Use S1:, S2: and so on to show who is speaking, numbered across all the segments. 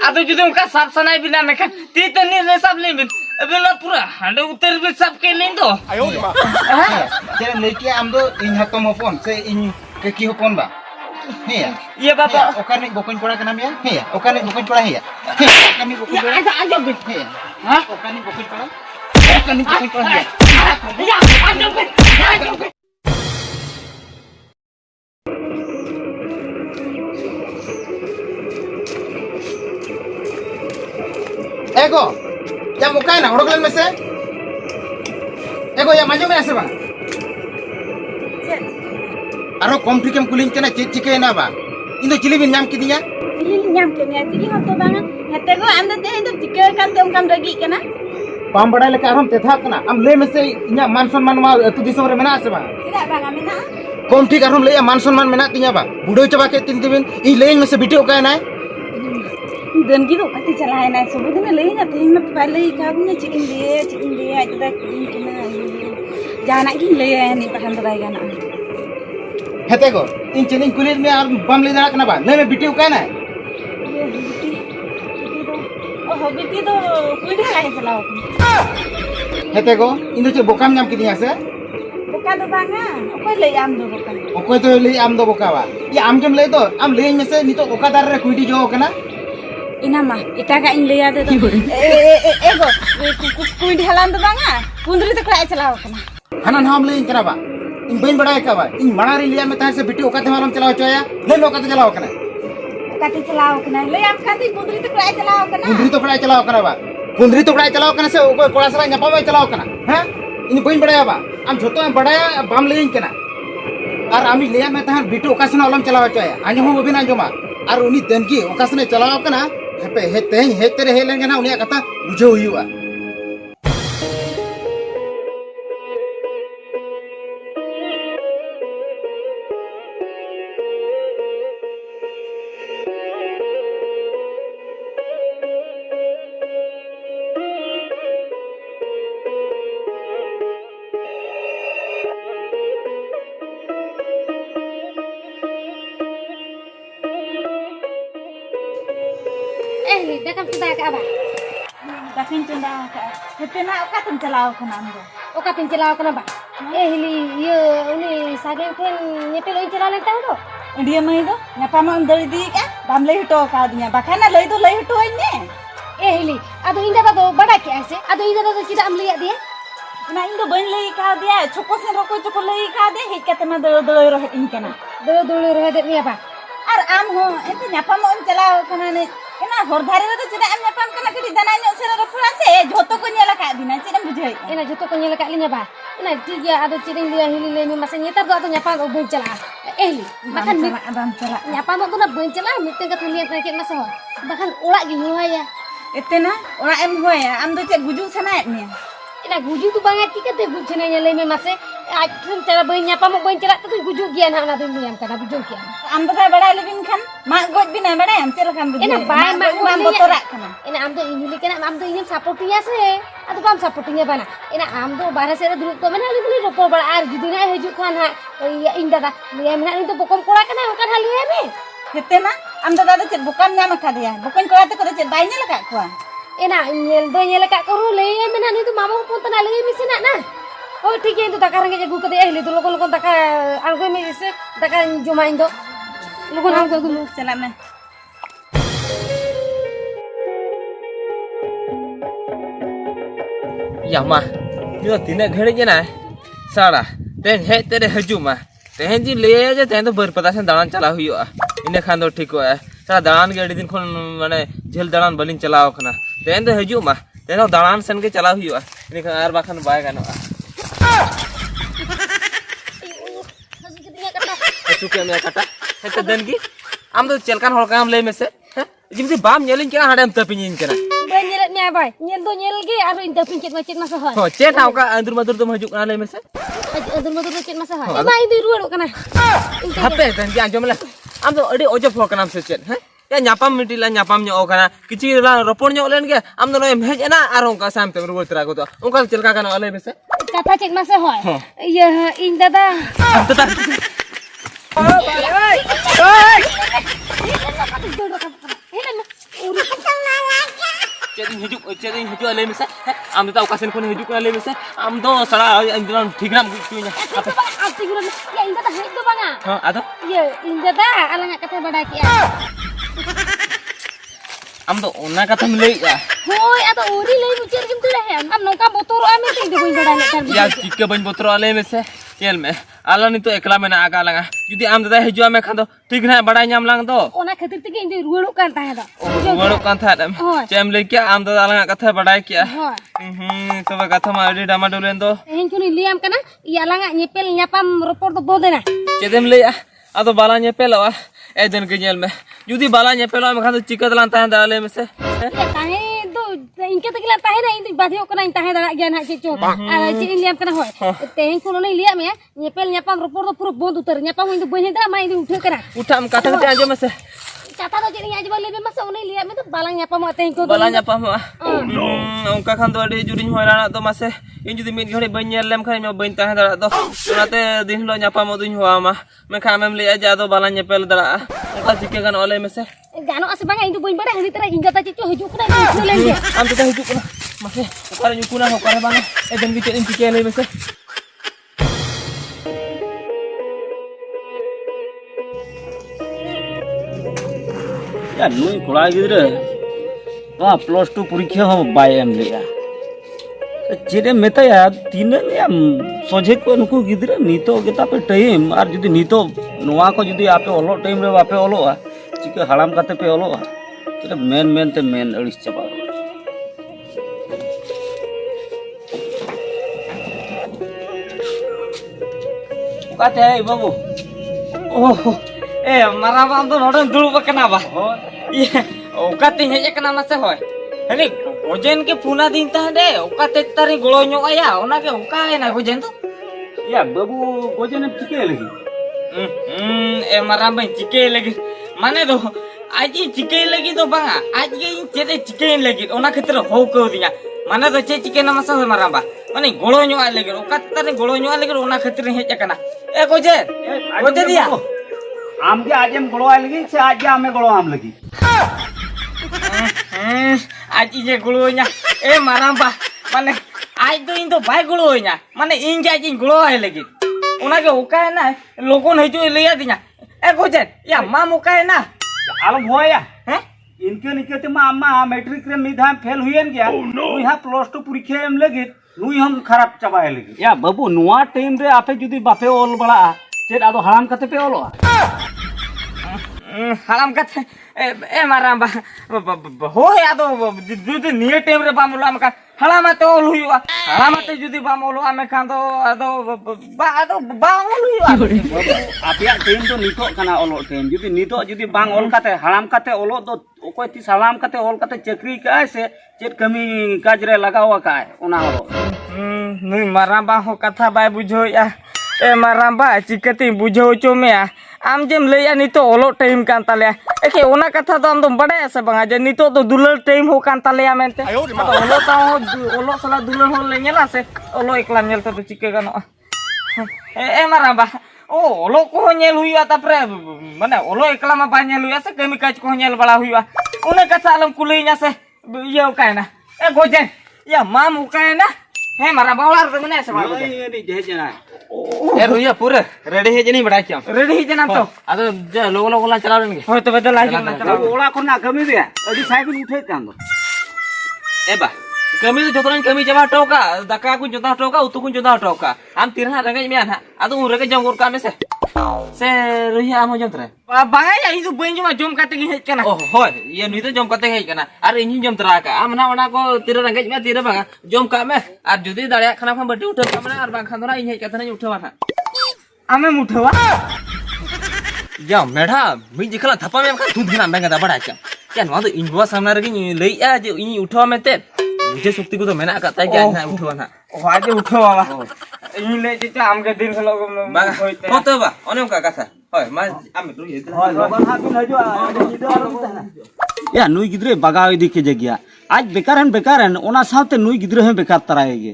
S1: Atau jadi uka sab sana bina mereka tidak ni resab lebih bina pura ada utar bina sab kelin tu.
S2: Jadi lagi amdo in hatom hopon, saya in keki hopon ba. Iya.
S1: Iya bapak.
S2: Okan ni bukan pura kenam ya? Iya. Okan ni bukan pura ya? Okan ni bukan pura.
S1: Ada bin.
S2: Hah? Okan ni bukan pura. Okan ni bukan pura ya?
S1: Ya, ada bin.
S2: Ego, yang bukan nak orang lain mesti. Ego yang maju mesti bang. Aro komplikem kulin kena cik na ba. Indo cili bin nyam kidinya.
S3: Cili nyam kena cili hoto banget. Hete ko anda teh itu jika kan tuh kam lagi kena.
S2: Pam badai leka arom tetha kena. Am le mesti inya manson man ma tu disam re mena ase bang.
S3: Tidak bang amena.
S2: Kom ठीक arom le manson man mena tinya ba. Budo coba ke tin tibin. I le mesti biti okai na.
S3: Dan gitu kati celain na sebut ni le na teh mat balik kagunya cikin dia kita kena. Jangan lagi le ni pahan terai kan.
S2: Hete go. In chilling kulir me ar bam le dara kena ba. Le me biti okai na.
S3: Oh biti tu kulit lain celau.
S2: Hete go. Indo cik bokam nyam kidinya se.
S3: Bukan tu bang apa le am tu bukan.
S2: Okoi to le am do bokawa. Ya am kem le to. Am le mesti nito okadar re kuidi jo kena.
S3: Ina mah, ita ka in lihat itu. Ego, kuih halan tu bang kundri tu kelai celau kena.
S2: Hanan ham le kena ba. In bain badai ka ba. In manari liya me tahan se biti okate malam chelao choya. Le lo okate chelao kena.
S3: Kati celau kena. Le am kati kundri tu kelai celau kena.
S2: Kundri to prai chelao kena ba. Kundri to prai chelao kena se okoi kora sara nyapa me chelao kena. Ha? In bain badai ba. Am joto am badai bam le kena. Ar ami liya me tahan biti okasena olam chelao choya. Anjom ho bina anjoma. Ar uni denki okasena chelao kena. Hepe hetere helen kena unia kata bujo huyua.
S3: Dah kan sudah ke apa? Dah kan sudah ke. Itu nak ukatin celau kena anda.
S4: Ukatin celau kena ba? Hili ye uni sagen kan nyepel oi celau lenta tu.
S3: Dia mah itu nyapa mah dari di kan? Bam leh to ka dinya. Bahkan leh to ini.
S4: Hili, ado inda tu bada ke ase? Ado inda tu tidak am lihat dia?
S3: Nah ini bain leh ka dia. Cukup sen rokok cukup leh ka dia. Hit kata mah dulu roh ini kena.
S4: Dulu roh dia apa?
S3: Ar am ho itu nyapa mah celau kena ni. Kena hordhari itu tidak am nyapa kena kedi dananya sera rokok ase. Joto ko nyala ka dina cedam bujai.
S4: Ina joto ko nyela kak linya ba? Ina tiga ado ciring dia hili le mi masa nyetar tu ado nyapa ko bencela. Hili, bahkan
S3: abang celah.
S4: nyapa tu na bencela mite ka thalian paket masa ho. Bahkan ulak gi ya.
S3: Itu na orang em ho ya. Am tu cek gujuk sana ni.
S4: Ina guju tu banget kita te gujene nyele mi masa. Akhir cara beun nyapa mo bencela tu guju gian hana tu mi am kana guju gian.
S3: Am tu bada lebih kan. Mak goj bina bada am celah kan bujai.
S4: Ina bai mak
S3: am botorak kena.
S4: Ina am tu ini kena am tu ini supportinya se. Ado kam supportingnya bana. Ina am tu bara se dulu to mana li ropor bara ar judi na hejuk kan ha. Inda da liya mena itu bokom kola kena kan hal liya me.
S3: Hete na am tu dada cek bukan nyama ka dia. Bukan kola tu ko cek bainnya lah kak kuah.
S4: Ina nyel kak koru liya mena itu mama ko punta na liya misina na. Oh ठीक है तो तकार के गुक दे हली तो लोगन तका आंगो में से तका जुमा इंदो लोगन आंगो गुलु
S3: चला मैं
S1: Ya mah, ni tina घड़ी जना सारा तेन है तेरे हजू मा तेन जी ले जे तेन तो बरपदासन दालान चला हुआ इने खान दो ठीक है सारा दालान के अड़ी दिन खन माने झेल दालान बलिन चलाओ खना तेन तो हजू मा तेन तो दालान सन के चला हुआ इने खान आर बाखन बाय गानो सुके में कटा है तो दन की आम तो चलकान हर काम ले में से जिमती balm nyelin kena hadam tapinin kena
S4: banyak ni apa nyel do nyel ge aru inta pincet macet masa ho
S1: oh cet au ka andur madur tum hajuk kana le me se
S4: andur madur cet masa ho ma ini ruar kana
S1: hape dan ji anjom la am to adi ojo fo kana se cet ya nyapam mitila nyapam nyo kana kichi la ropor nyo len ge am do no mej ena arong ka sam te ruar tra ko to onka celka kana ole me se
S4: kata cet masa ho ya in dada oi oi oi
S1: चेदिन हिजू ले मिसे आम तो ओकासेन कोन हिजू कोन ले मिसे आम तो सड़ा ठीक नाम गुचुnya
S4: apa arti gula ya inda dah itu banga
S1: हां आदो
S4: ya inda dah alang kata bada ki
S1: आम तो ओना कथम ले या
S4: hoi atau uri lay bucir gitu dah ya am nongka botor ame ting de koin bada nekar
S1: या चिके बन बोतरो ले मिसे चल में आला नि तो एकला में ना आगा लगा जुदी आम दादा हिजू में खान दो ठीक ना बड़ा नाम लांग दो
S4: ona khatir tege inde ruwaro kan tahe da
S1: वड़ो कान था चेम ले क्या आम दादा लगा कथा बड़ा क्या
S4: hoi
S1: तो कथा मा अडी डामा डोलेन दो
S4: hen kuni liam kana ya langa nyepel nyapam report do bodena
S1: चेदम ले या आदो बाला ñepelo ए दिन के ñel में जुदी बाला ñepelo में खान दो चिकत लान ताहे दाले में से
S4: ya tahe do inke tegila tahe na inde badhe kana tahe da gya na checho ara chi liam kana hoi tehen kuno ni liam ya nyepel nyapam report do puro bond utar nyapam inde bohe da ma inde uthe kana
S1: उठा हम कथा के आजो में से
S4: kata do jadi aja balik masa unai lihat itu balang nyapa mau tengko
S1: Bala ñapa मा उनका खान दो अडी जुडी होइराना तो मासे इन जुदी मिट घड़ी बन ñel लेम खान में बन ताहे दरा दो ओनाते दिन लो ñapa मो दुñ हुआ मा मैं खामेम ले जा दो बाला ñepel दरा उनका चिके गान ओले में से
S4: gano ase bang itu boin pada hari tera hingga ta cicu hiju kuna itu len dia
S1: आम तो हिजू कुना मासे ओकारे ñukuna ओकारे बांगा ए दिन के चेन चिके ले में से
S5: या नुई कोड़ा गिद्रे तो +2 परीक्षा हो बाय एम लेया चेरे मेताया तीन या सोझे को नुकु गिद्रे नीतो गेता पे टाइम और जदी नीतो नोवा को जदी आपे ओलो टाइम रे बापे ओलोआ चिके हड़ाम काते पे ओलोआ तो मेन ते मेन अड़िस चबा काते है बाबू
S1: ओह ए मारा बाम तो नोडन दुड़ब कना बा ये ओकाते हेज कना मासे होय हनी गोजेन के पुना दिन ता दे ओकाते तारी गोळो ᱧᱚ आया ओना के ओका है ना गोजेन तो
S5: या बाबू गोजन चिके लगी
S1: ए मारा बई चिके लगी माने दो आज चिके लगी तो बांगा आज के चेते चिके लगी ओना खतिर हो को दिया माने दो चे चिके ना मासे मारा बा माने गोळो ᱧᱚ आय लगी ओकाते तारी गोळो ᱧᱚ आय लगी ओना खतिर हेज कना ए गोजेन गोजे दिया
S5: आम के आजेम गड़ो आय लगी से आज आमे गड़ो आम लगी
S1: आज जे गुळो냐 ए माराबा माने आज तो इन तो बाय गुळो냐 माने इन जे आज गुळो आय लगी ओना के ओका ना लोगन हजू लेया दिया ए गोजेन या मा मोका ना
S5: आलम होया
S1: हैं
S5: इनके निकते मा अम्मा मैट्रिक रे मिधाम फेल हुएन गया नुई हा +2 परीक्षा एम लगी नुई हम खराब चबाय लगी या बाबू नुआ टाइम रे आपे जुदी बापे ओल बड़ा चेद आदो हराम कते पे ओलो
S1: हराम कथे ए माराबा हो या तो जुदी निये टाइम रे बामलो हमका हरामते ओल हुआ हरामते जुदी बामलो हमें खान तो आदो बांगल हुआ
S5: आपिया टाइम तो नितो कना ओलो टाइम जुदी बांग ओल कते हराम कते ओलो तो ओकोय ती सलाम कते ओल कते चक्री काय से चेद कमी काज रे लगावा काय ओना ओलो
S1: नुई माराबा हो कथा बाय बुझो या ए माराबा चिकती बुझो चो में आम जेम लेया नितो ओलो टाइम कान ताले एके ओना कथा तो आम तो बड़ाया से बंगा जे नितो तो दुलर टाइम हो कान ताले मेनते ओलो ताओ ओलो सला दुलर हो ले नेला से ओलो एकला नेल तो चिके गानो ए माराबा ओ ओलो को नेल हुइया तापरे माने ओलो एकला मा बा नेल हुइया से कमी काज को नेल बड़ा हुइया ओने कथा आलम कुलैया से ये काय ना ए गोजेन या माम उकाय ना हे मारा बावला रे मने से बाबू
S5: नहीं जे जना
S1: ए रुइया पूरे रेडी है जे नहीं बड़ा क्या रेडी है जना तो अदो जे लोग लोग ला चलाव लेंगे होय तो बदल लागे ना चलाव
S5: ओला कोना कमी रे अदी साइकिल उठे कांदो
S1: ए बा कमी तो जतन कमी जमा टोका दका को जता टोका उतु को जता टोका हम तिरहा रंगे में ना अदो उरे जम गोर का में से रुइया हम जंत्रे बागा या इ तो बइन जमा जम काते के हेज कना ओ होय ये नुई तो जम काते हेज कना अरे इन जम तरा का हम ना ओना को तिर रंगे में तिर बागा जम का में और जुदी दाड़िया खाना खान बटी उठे हमने और बांग खान इन हेज काते नहीं उठवा ना आमे मुठवा या मेढा मी जिखला थपा में का दूध गिना बेंगा दा बड़ा क्या नवा तो इनवा सामने रे लइया जे इन उठवा में ते मुझे शक्ति को तो मैंने कहता है क्या ना उठवा ना आज उठवा बा इन ले जे आम के दिन खलो होइते होते बा ओने का कथा होय मा आम तो ये
S5: होय बाबा हा बिन हजो या नुई गिद्रे बागा इदी के जगिया आज बेकारन ओना साथे नुई गिद्रे हे बेकार तराएगे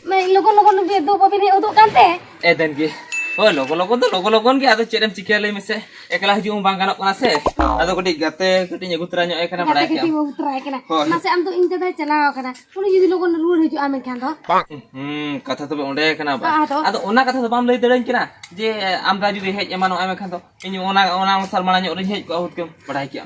S4: मैं लोगों दो बाबिन हे उदुक कांते
S1: ए देन की ओय लोगो लोगन के आदो चेडम चिकिया ले मिसे एकला हजू बांग गानोक कना से आदो कटी गाते कटी ᱧᱮᱜᱩᱛरा ᱧᱚᱜ ᱮ ᱠᱟᱱᱟ ᱵᱟᱲᱟᱭ
S4: कटी
S1: ᱠᱮ
S4: वो उतराय केना नासे आम तो इन तदा चलाव कना उनी जदी लोगन रूड हिजु आमे खान दो
S1: कथा तो ओंडे कना बा
S4: आदो
S1: आदो ओना कथा तो बाम लई दड़न किना जे आमरा जुदी हेज एमानो आमे खान दो इन ओना मसाल माना ᱧᱚᱜ ᱨᱤᱧ हेज को आउट के बड़ाय के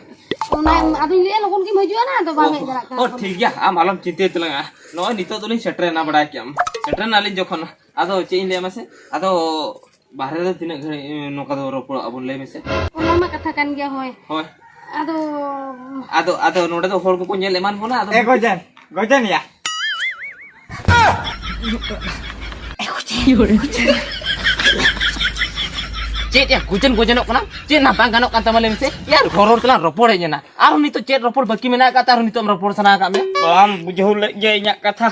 S4: ओना आदो ले लोगन की हिजु ना तो बामे जरा
S1: ओ ठीक गया आम आलम चिंते तलंगा नो नितो तो लिन सेटर ना बड़ाय के सेटर ना लिन जखन आदो चेइन ले मासे आदो बाहर दो तिना घड़ी नोका दो रोपड़ अबन ले मिसे
S4: ओना मा कथा कान गया होय
S1: होय
S4: आदो
S1: आदो नोडे दो होड़ को ñel एमान बोना आदो
S2: ए गोजन या
S1: चेट या गुजन कना चेट ना बांग गानोक कान तमले मिसे यार घरोर तला रोपड़ हेजना आरो नितो चेट रोपड़ बाकी मेना का तारो नितो रोपड़ सना का में
S5: बाम बुझौ ले जे इᱧᱟᱹᱜ कथा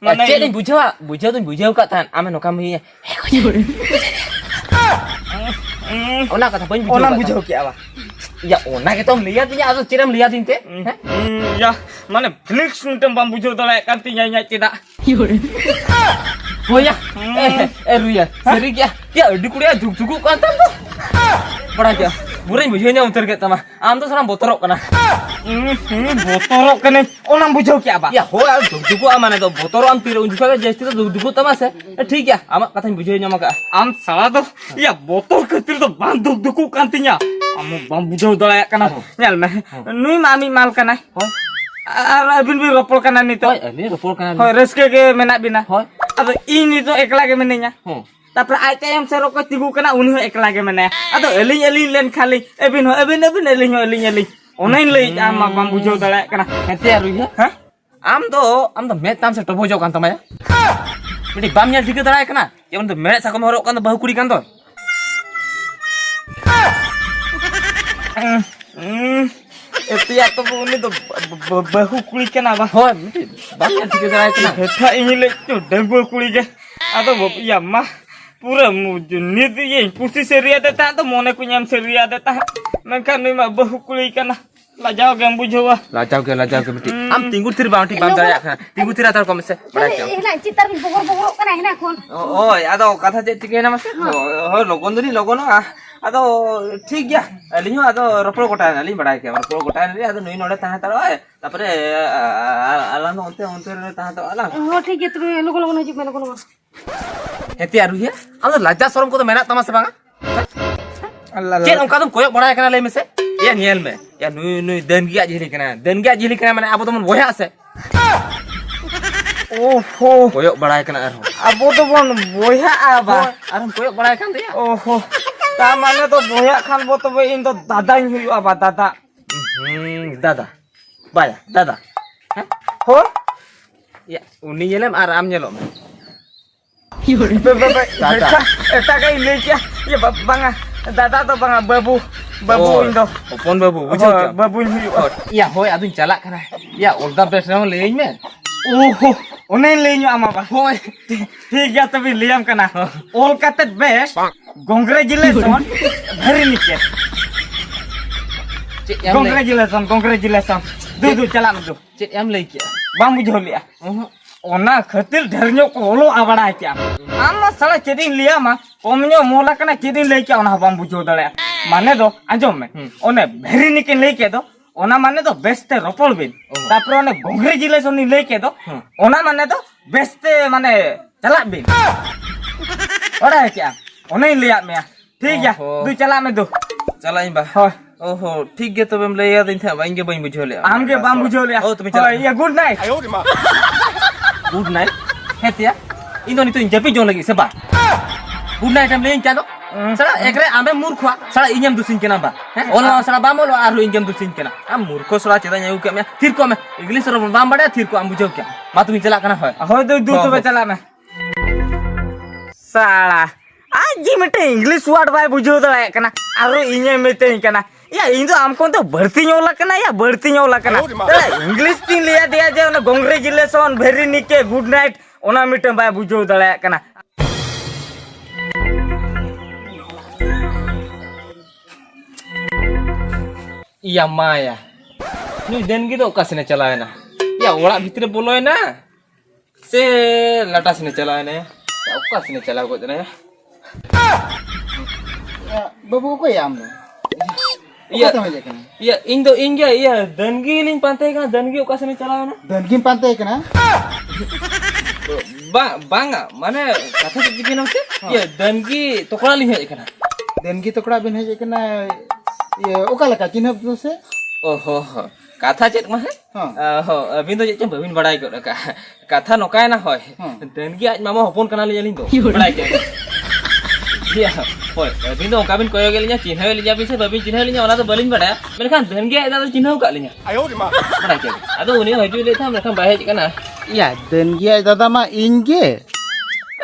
S1: माने चेट इन बुझाव का तान आमे नोका मी ओना कथा बइन
S5: ओना बुझौ के आवा
S1: या ओना के तुम लिया दिया आदो चेरम लिया दिनते
S5: या माने फ्लिक्स नुटम बाम बुझौ दला kan tinya iñak ceda
S1: होया ए रुया सरी क्या या अड्डी कुड़िया झुक कान तम तो बड़ा क्या बुरे बुझेnya उतर के तमा आम तो सरा बोतरक कना
S5: botorok kene ओना बुझौ के आवा
S1: या हो यार झुक माने तो बोतरो आम तीर उनजुका के जेस्ती तो दुक तमा से ठीक है आमा कथा बुझेnya मका
S5: am salah do ya botol kecil तो बाम दुक kan tinya am बाम बुझौ दला kana nyal me nui mami mal kana ar abin bi ropol kana ni to
S1: ini repol kan
S5: hoy reske ke menak bina
S1: होय
S5: ado ini to ekla ke menenya tapra ai te em sero ko tigu kana uni ho ekla ke menaya ado eling len khali ebin eling onain lei am bam bujo dala kana
S1: hete aru ya
S5: ha
S1: am to me tam se tobo jo kan tama ya bidi bam nyal dikit dara kana ya to me sakom horok kan bahu kuri kan to
S5: Etia to uni to bahu kuli kana ba
S1: होय bam nyal dikit dara kana
S5: heta ini le to dengul kuli ke ado ya mah pura nit ye pusi seria de ta to mone kunyam seria de ta menkan ni ma bahu kuli kana lajau gam bujowa
S1: lajau ke miti am tinggu tir baunti bam dara kana tinggu tir atar kom se bada kya
S4: एला चितर बिन बगर कना हेना कोन
S1: ओय आदो कथा जे टिके ना मसे हो लोगन आदो ठीक गया अलियो आदो रपड़ गोटा नाली बड़ाय के रपड़ गोटा नाली आदो नई नोडे ताहा तारो तापरे आलानो onte रे ताहा तो आला
S4: हो ठीक है तुम लोगन हिजु में लोगन
S1: हेती आरु हे आम तो लज्जा शरम को तो मेना तमा से बांगा चेन उनका तुम कोयो बड़ाय कना ले में से या नियल में या नुई दनगिया जिली कना माने आबो तो मन बोया से
S5: ओहो
S1: कोयो बड़ाय कना आरो
S5: abo to bon boya aba
S1: आरम कोयो बड़ाय कान दिया
S5: ओहो ta mane to boya khan bo to in to dadain huyu aba dada
S1: दादा बाया दादा
S5: ho
S1: या उनी येलम आराम येलम
S5: Dada. Eta ka ile kya ya banga dada to banga babu indo
S1: open बाबू बुझो क्या
S5: babu huyu
S1: या होय अदुन चला कना या ओल्दा प्रेस ना लेइन में
S5: ओहो onen leño ama ba
S1: होय
S5: ठीक ya tapi liam kana all katet best congratulations very nice congratulations du chala du
S1: चेत एम लई क्या
S5: bang bujo liya ona khatir dharnyo ko olo abada kya amma sala chedin liya ma komnyo mola kana chedin lei kya ona bang bujo dale mane do anjom me one very nice lei ke do ona mane do best ropol bin tapre one congratulations ni lei ke do ona mane do best mane chala bin ora kya one liya me ठीक है du chala me du
S1: चला इन बा
S5: hoy
S1: ओहो ठीक है तो हम ले या दिन था बाइंगे बाइन बुझो ले
S5: आमगे bang bujo liya
S1: ओ तुम्हें चला
S5: ये good night
S1: गुड नाइट हेतिया इनो नि तो जपी जो लगी से बा गुड नाइट हम लेइन क्या दो सला एकरे आमे मूर्खवा सला इnyam दुसिन केना बा ओला सला बामोलो आरो इnyam दुसिन केना हम मूर्खो सला चेदा न्यू के में थिर को में इंग्लिश रो बाम बडा थिर को हम बुझो क्या मा तुम चला कना होय
S5: hoy du to chala me sala aji mete english word bai bujo dala kana aro inya mete kana ya indo amko to bharti nyola kana ya bharti nyola kana english tin liya dia je ona congratulations very nice good night ona mete bai bujo dala kana
S1: या माया नु then गी तो कासने चलाए ना या ओड़ा भीतर बोलोय ना से लटा से चलाए ना oka sini chala ko na ya.
S2: बाबू को या हमने
S1: Iya.
S2: तो मजे कना
S1: Iya, ing ya, iya, dangi ling pantai kan, dangi oka sini chala na.
S2: दनगिन पाते कना
S1: Bang, mana kata cik na se? Iya, dangi tokra ling he kana.
S2: दनगी तोकड़ा बिन है कना ये ओका लका चिन्ह तो से
S1: Oh, kata cik mah he? Abin to cik babin badai ko ka. Kata nokai na hoy. Dangi aj mama hopon kana ling to. Badai ke. Iya, hoy, abin to kabin koyo gelinya cinha gelinya bisa babin cinha gelinya ona to balin badai. Mereka dangi aj to cinha ka linya. Ayo di ma. Badai ke. Ado uni haju le tham mereka bahaya cik kana.
S2: या दनगी आज दादा मा इंगे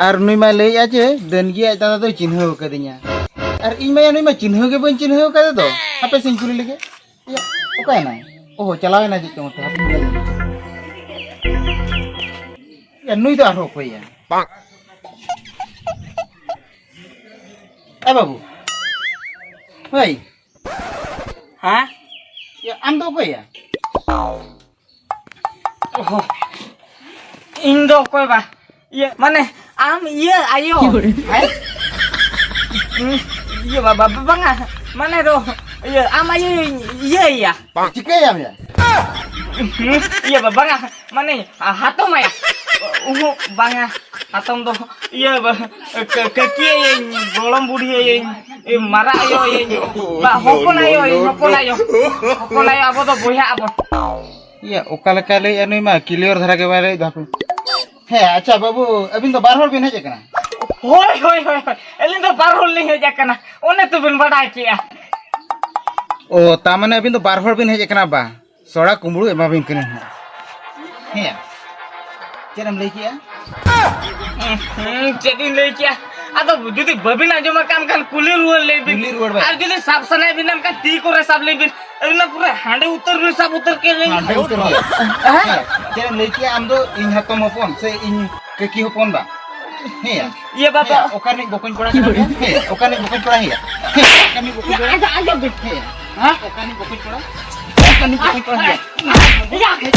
S2: और नुई मा ले आजे दनगी आज दादा तो चिन्ह कदिया और इन मा नुई मा चिन्ह के बन चिन्ह कदे दो आपे सेंचुरी लेके या ओका ना ओहो चलावे ना जितो मत हाथ में या नुई तो आरो कोया ए बाबू भाई
S5: हाँ
S2: या आम दो कोया
S5: Indo koy ba iya mana am iya ayo iya bang mana tuh iya am ayo iya
S2: चिके या या
S5: iya bang mana hatom ya bang hatom tuh iya kaki golong budi marah ayo hopon ayo apa tuh boya apa
S2: या ओका लका ले या नुई मा clear धरा के बारे दापे है अच्छा बाबू अबिन तो बार बिन है कना
S5: होय एलिन तो बार होल नहीं है कना ओने तो बिन बड़ा किया
S2: ओ तामने अबिन तो बार बिन है कना बा सोड़ा कुंबड़ू एमा बिन कने है चरम ले किया
S5: चेटिन ले किया अतो जुदी बबिन आजमा काम kan कुली रुल ले बिन
S2: कुली रुल बा।
S5: और जुदी साफ सनाय बिनम का ती करे सब ले बिन एना पूरा हांडे उतर बिन सब उतर के ले
S2: चरम ले किया आम दो इन हतम होपन से इन के की होपन बा है
S5: ये बाबा
S2: ओकाने बकन पड़ा है ओकाने बकन पड़ा है ओकाने बकन पड़ा है हां ओकाने बकन पड़ा ओकाने बकन पड़ा है